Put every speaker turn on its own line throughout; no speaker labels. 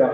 I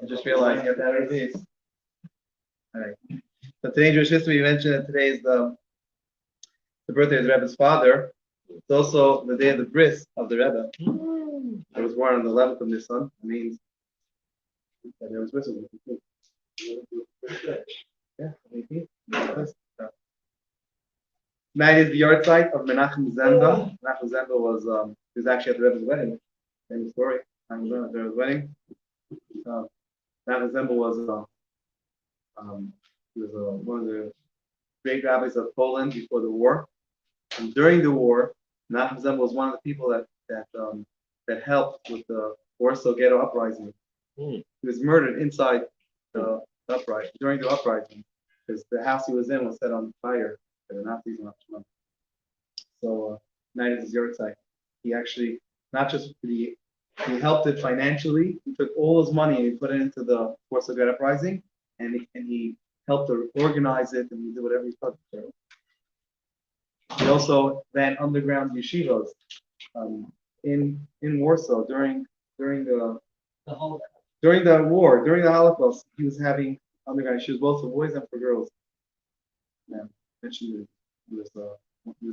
just realized you have to have a piece. All right. So today in Jewish history, we mentioned that today is the birthday of the Rebbe's father. It's also the day of the bris of the Rebbe. I was born on the 11th of Nisan. It means that there was bris. Yeah, 18. Tonight is the yard site of Menachem Zemba. Menachem Zemba was he was actually at the Rebbe's wedding. Same story. Menachem Zemba at the Rebbe's wedding. Menachem Zemba was he was one of the great rabbis of Poland before the war. And during the war, Menachem Zemba was one of the people that helped with the Warsaw Ghetto uprising. He was murdered inside the uprising during the uprising because the house he was in was set on fire by the Nazis. So tonight is his yard site. He actually not just he helped it financially. He took all his money and he put it into the Warsaw Ghetto uprising, and he helped to organize it, and he did whatever he could. He also ran underground yeshivas in Warsaw during the war, during the Holocaust. He was having underground yeshivas both for boys and for girls. Yeah, mentioned he was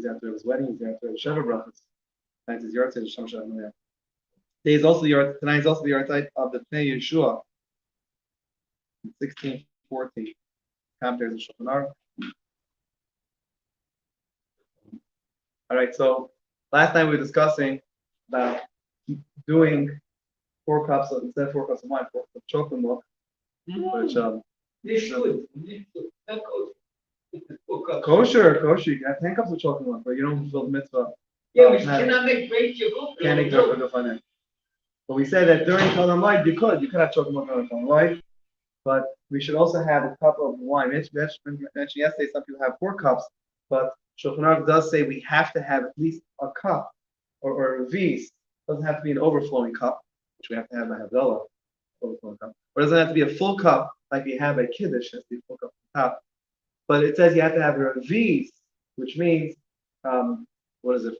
after his wedding. He was after the Sheva Brachas. Tonight's his yard site. Tonight is also the yard site of the Pnei Yeshua in 1614. Commentaries of Shulchan Aruch. All right, so last night we were discussing about doing 4 cups of, instead of 4 cups of wine, 4 cups of chocolate milk, which kosher, you can have 10 cups of chocolate milk, but you don't fulfill the mitzvah.
Yeah, we cannot make great yogurt.
Can't make chocolate. But we said that during Chol Hamoed you could have chocolate milk on Chol Hamoed, but we should also have a cup of wine. Mentioned yesterday, some people have 4 cups, but Shulchan Aruch does say we have to have at least a cup or a vis. Doesn't have to be an overflowing cup, which we have to have by Havdalah, overflowing cup. Or it doesn't have to be a full cup like we have at Kiddush, it has to be a full cup on top. But it says you have to have a vis, which means what is it?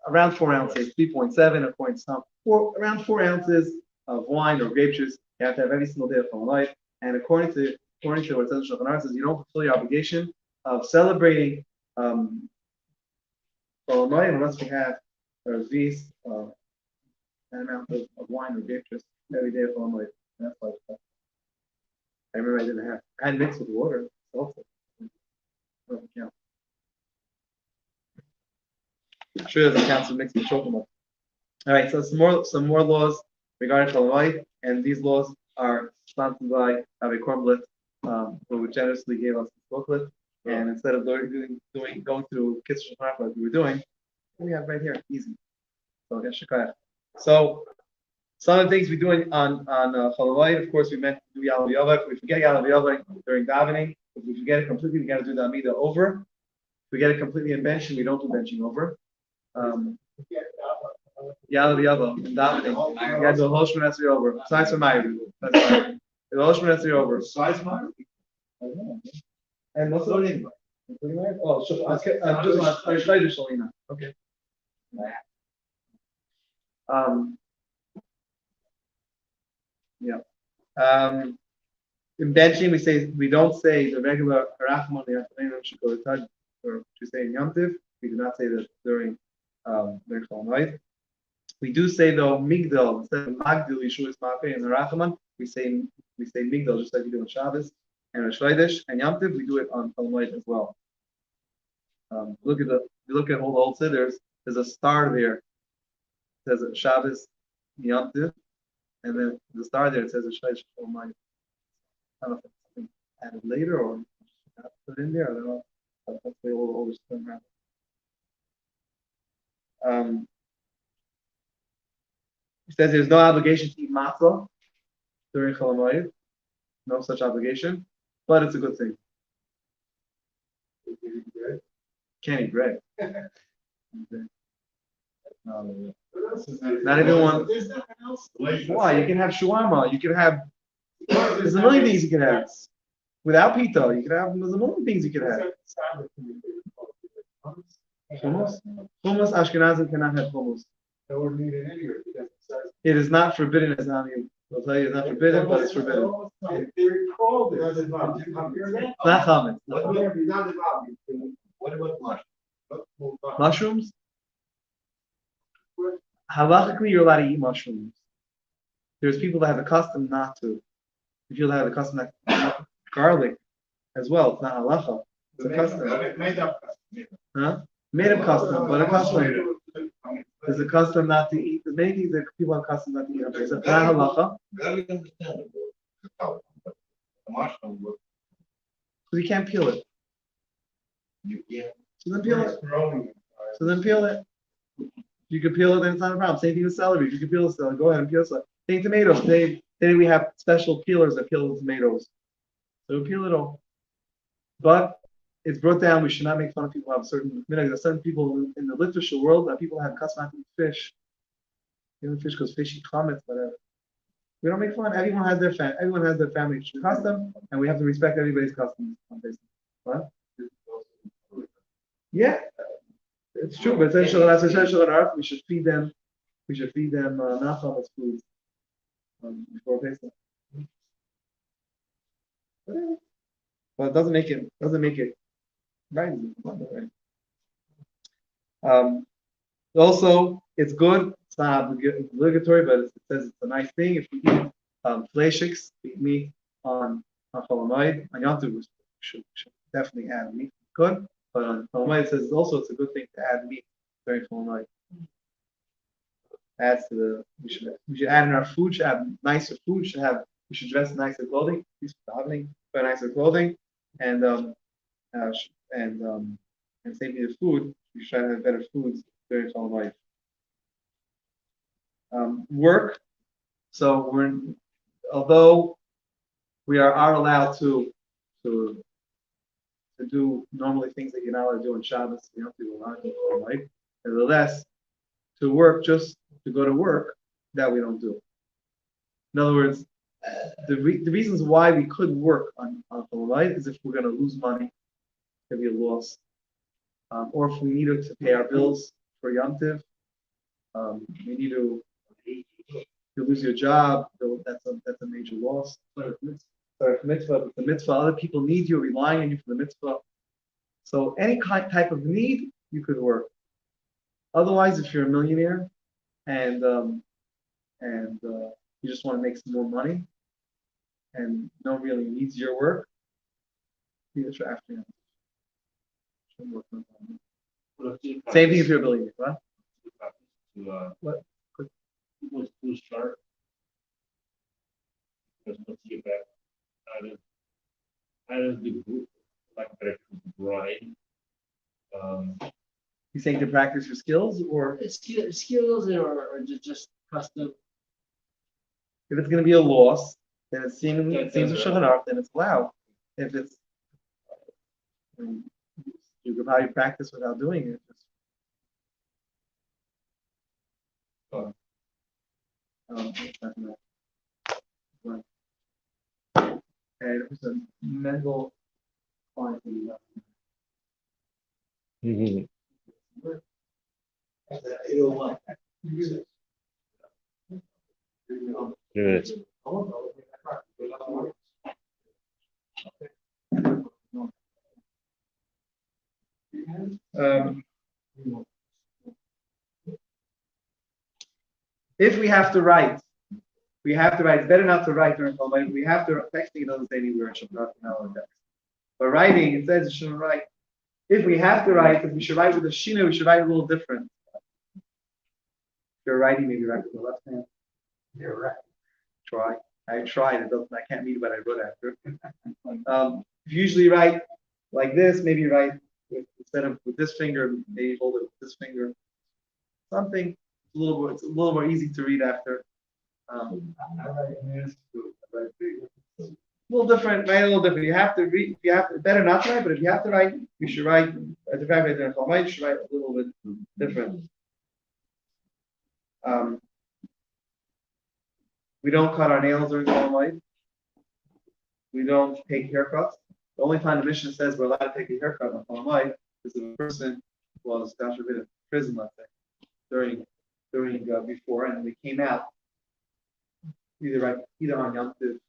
Around 4 ounces, 3.7 according to some, around 4 ounces of wine or grape juice. You have to have every single day of Chol Hamoed. And according to what it says in Shulchan Aruch, says you don't fulfill your obligation of celebrating Chol Hamoed unless we have a vis, an amount of wine or grape juice every day of Chol Hamoed. That's like that. I remember I had mixed with water. Also, yeah. Sure doesn't count to mix with chocolate milk. All right, so some more laws regarding Chol Hamoed, and these laws are sponsored by Rabbi Kornblit, who generously gave us this booklet. And instead of going through Kitzur Shulchan Aruch like we were doing, we have right here, easy. So So some of the things we're doing on Chol Hamoed, of course, we meant to do Yalav Yavak. If we forget Yalav Yavak during davening, if we forget it completely, we got to do the Amida over. we get it completely in benching, we don't do benching over. Yalla yalla, and davening. You got to do a whole shmoneh over. Besides for Maariv, that's fine. The whole shmoneh over.
Size Maariv?
And what's the name? Oh, I'm just on Schneider Shalina. Okay. Yeah. In benching, we don't say the regular Rachman should go to touch or to say in Yom Tiv. We do not say that during Mincha Maariv. We do say though Migdal instead of Magdil Yeshua Ismafe and the Rachman. We say Migdal just like we do on Shabbos and Rosh Chodesh and Yom Tiv. We do it on Talmud as well. Look at all the old sidders. There's a star there. It says Shabbos Yom Tiv, and then the star there it says Rosh Chodesh Talmud. I don't know if it's something added later or just put it in there. I don't know. That's the old system. It says there's no obligation to eat matzah during Chol Hamoed. No such obligation, but it's a good thing. Can't eat bread. No. Not even one. Why? You can have shawarma. You can have. There's a million things you can have. Without pita, you can have. There's a million things you can have. Hummus? Hummus, Ashkenazim cannot have hummus. It is not forbidden as Nami will tell you. It's not forbidden, but it's forbidden. Not chametz.
What about mushrooms?
Mushrooms? Halachically, you're allowed to eat mushrooms. There's people that have a custom not to. People that have a custom not garlic as well. It's not halacha. It's a custom. Huh? Made of custom, but a custom. There's a custom not to eat. There's many things that people have custom not to eat. It's not halacha. Because you can't peel it. So then peel it. You can peel it, then it's not a problem. Same thing with celery. If you can peel the celery, go ahead and peel celery. Same tomatoes. Today we have special peelers that peel the tomatoes. So we peel it all. But it's brought down. We should not make fun of people who have certain. There's certain people in the literature world that people have custom not to eat fish. They eat fish because fishy comments, whatever. We don't make fun. Everyone has their family custom, and we have to respect everybody's customs. What? Yeah, it's true. But we should feed them. We should feed them nachal as foods before Pesach. But it doesn't make it right. Also, it's good. It's not obligatory, but it says it's a nice thing. If we eat fleishiks, meat on Chol Hamoed, on Yom Tov, we should definitely add meat. Good, but on Chol Hamoed it says also it's a good thing to add meat during Chol Hamoed. Adds to the we should add in our food. Should have nicer food. We should dress in nicer clothing. Wear nicer clothing, and same thing with food. We should try to have better foods during Chol Hamoed. Work. So although we are allowed to do normally things that you're not allowed to do on Shabbos, you know, people are not doing all night. Nevertheless, to work, just to go to work, that we don't do. In other words, the reasons why we could work on Chol Hamoed is if we're going to lose money, there'd be a loss, or if we needed to pay our bills for Yom Tiv, we need to. You lose your job, that's a major loss. But the mitzvah, other people need you, relying on you for the mitzvah. So any type of need, you could work. Otherwise, if you're a millionaire and you just want to make some more money and no one really needs your work, you should after Same thing if you're a billionaire, right? What?
People's too sharp. Because once you get back, how does the group like grind?
You saying to practice your skills or
skills or just custom?
if it's going to be a loss, then it seems a Shulchan Aruch, then it's allowed. If it's You could probably practice without doing it. And it was a mental point.
Mhm. Three minutes.
Um, if we have to write, It's better not to write during Talmud. We have to, texting it doesn't say anywhere, it should not be in text. But writing, it says you shouldn't write. If we have to write, if we should write with a shina, we should write a little different. If you're writing, maybe write with the left hand. You're right. Try. I tried. I can't read what I wrote after. If you usually write like this, maybe write instead of with this finger, maybe hold it with this finger. Something it's a little more easy to read after. I write this too. A little different, write a little different. You have to read. If you have to, better not to write, but if you have to write, you should write. As a fact, you should write a little bit different. We don't cut our nails during Talmud. We don't take haircuts. The only time the mission says we're allowed to take a haircut on Talmud is if a person was, God forbid, in prison, let's say, during before, and they came out either on Yom Tov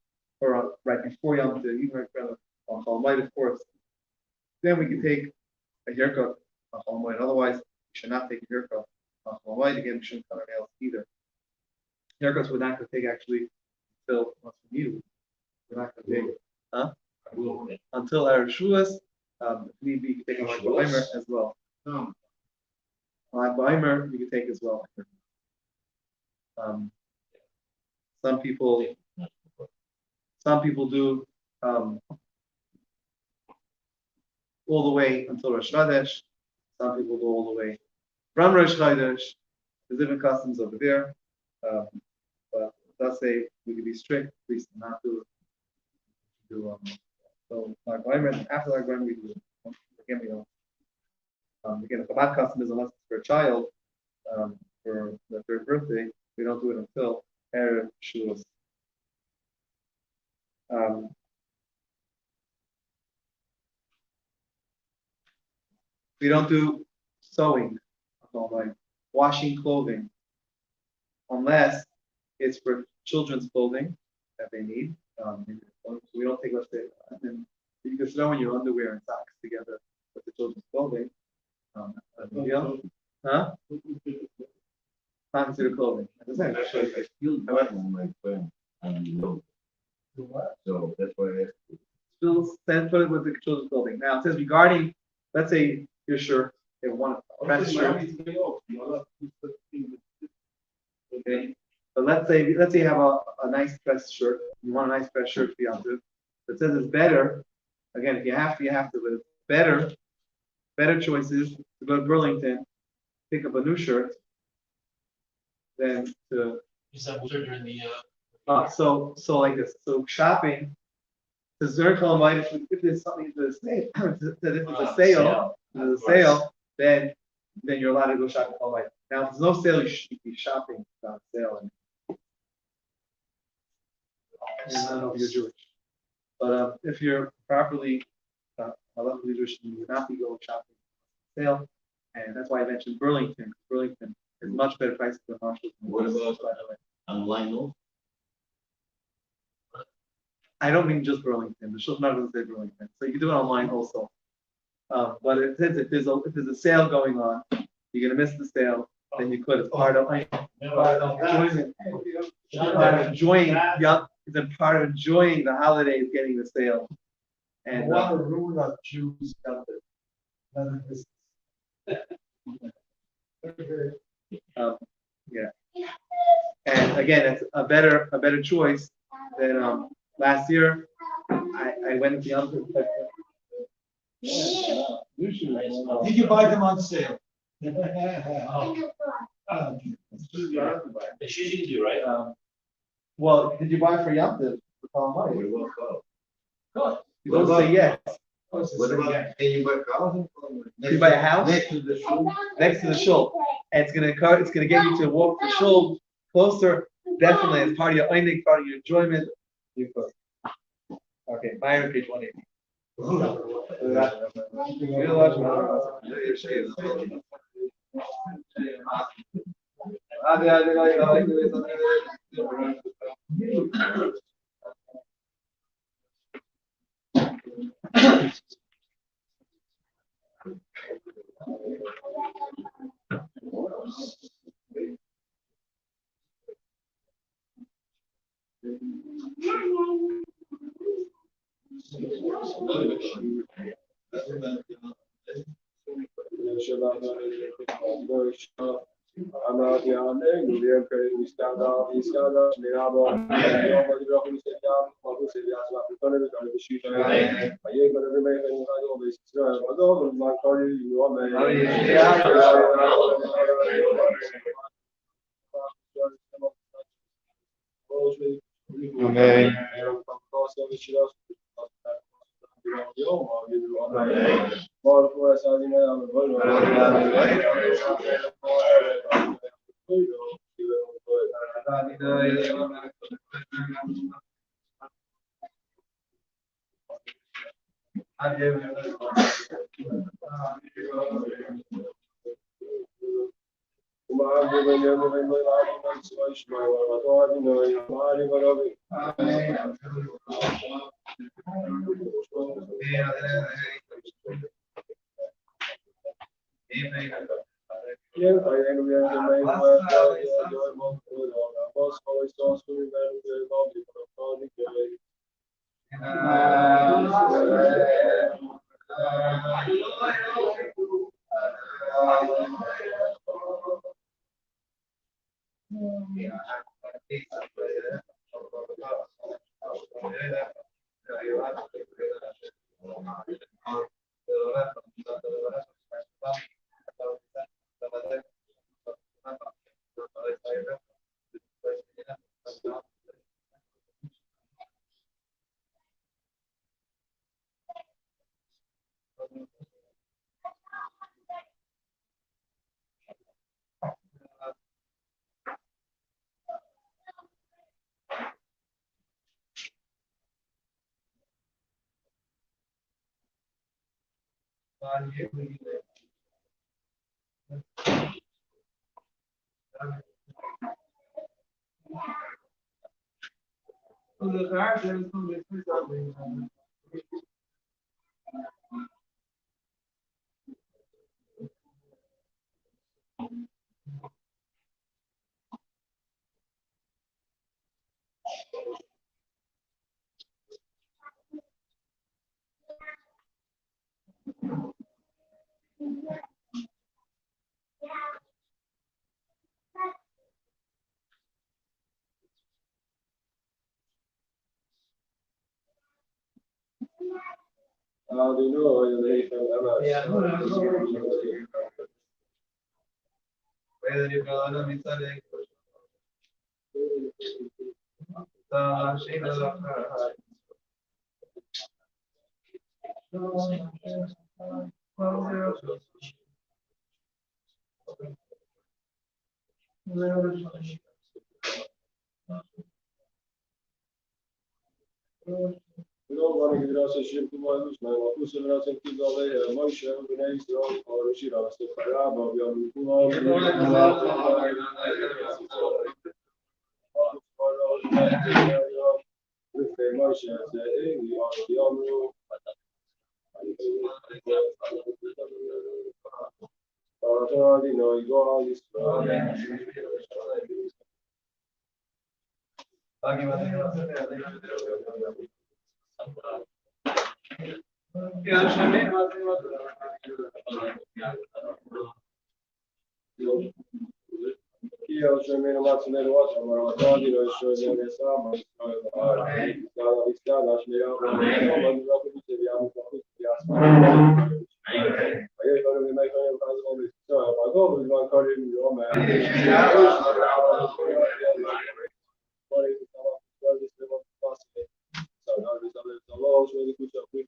or right before Yom Tov, even on Talmud, of course. Then we can take a haircut on Talmud. Otherwise, we should not take a haircut on Talmud. Again, we shouldn't cut our nails either. Haircuts we're not going to take actually until once we need. We're not going to take until our Shuas. We can take a Baimer as well. Baimer we can take as well. Some people do all the way until Rosh Chodesh. Some people go all the way from Rosh Chodesh. There's different customs over there. But let's say we can be strict, please not do so like after like when we do again we don't again the Chabad custom is unless it's for a child for the third birthday, we don't do it until Erev Shulas. We don't do sewing, like washing clothing, unless it's for children's clothing that they need. We don't take, let's say, you can throw in your underwear and socks together with the children's clothing. Huh? Not considered clothing.
So that's why I asked.
Still stand put it with the children's clothing. Now it says regarding, let's say your shirt, you have one press shirt. Okay. But let's say you have a nice press shirt. You want a nice press shirt for Yom. It says it's better. Again, if you have to, but it's better choices to go to Burlington, pick up a new shirt than to.
During the
So like this. So shopping. If there's something to say, if it's a sale, then you're allowed to go shopping all night. Now, if there's no sale, you should be shopping without sale. And I don't know if you're Jewish, but if you're properly Jewish, you would not be going shopping sale, and that's why I mentioned Burlington. Burlington is much better prices than Marshall's.
What about online? No?
I don't mean just Burlington. The Shulchan doesn't say Burlington, so you can do it online also. But it says if there's a sale going on, you're gonna miss the sale, then you could. It's part of enjoying the holidays, getting the sale. And
what a rule of Jews got
yeah. And again, it's a better choice than last year. I went to the other.
Did you buy them on sale?
It's usually do, right?
Well, did you buy for Yom Tov?
What about
You don't say yes.
What about, can you buy cars?
You buy a house?
Next to the shul?
Next to the shul, and it's gonna get you to walk the shul closer. Definitely, as part of your einik, part of your enjoyment. You could. Okay, Myron, page 180.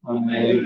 Amen.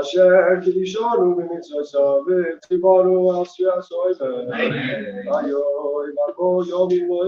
אשר קדישנו במצוותיו וציוונו עשי עשוי היום יבוא יום יבוא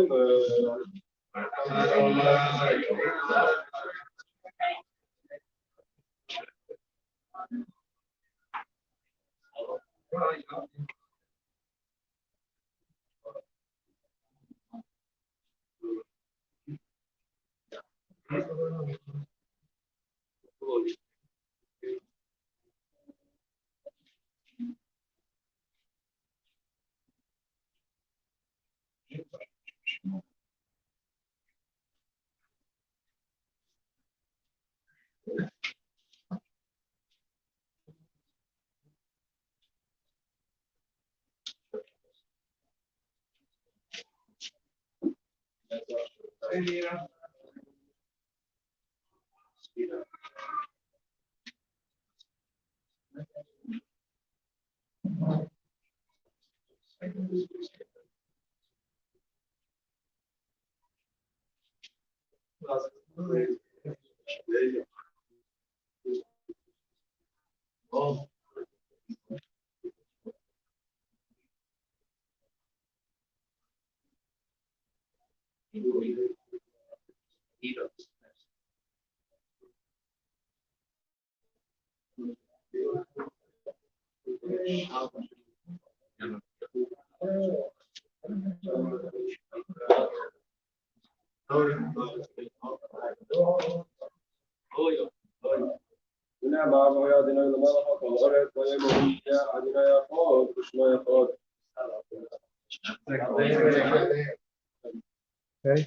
Okay.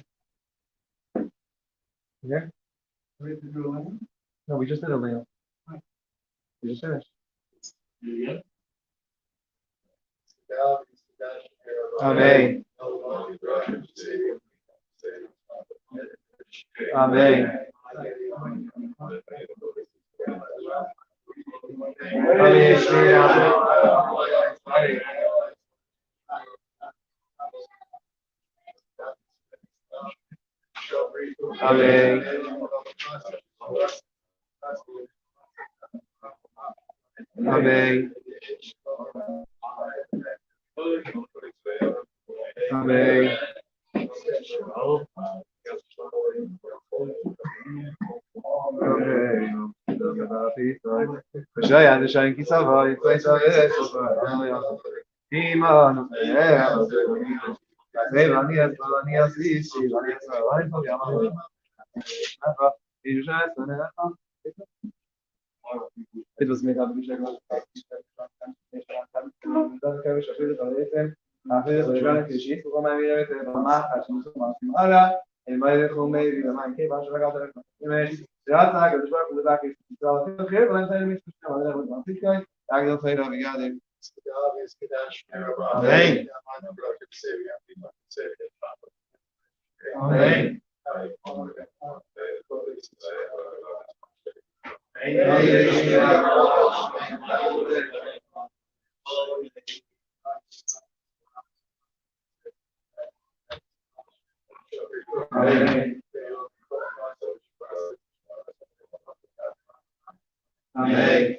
Yeah. No, we just did a Leo. We just finished. Amen. Amen. Amen. Amen. Amen. Joia de Shanki Savoy, foi saber Imano, it was made up of Amen. Amen.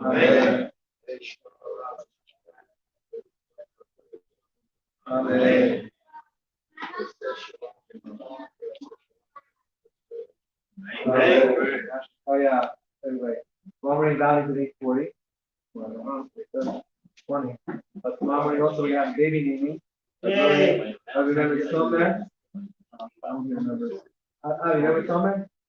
Amen. Amen. Amen. Oh yeah. Anyway, well, we're down to 8:40. 20. But tomorrow morning also we have baby naming. I remember Tomer. I don't remember. You know Tomer?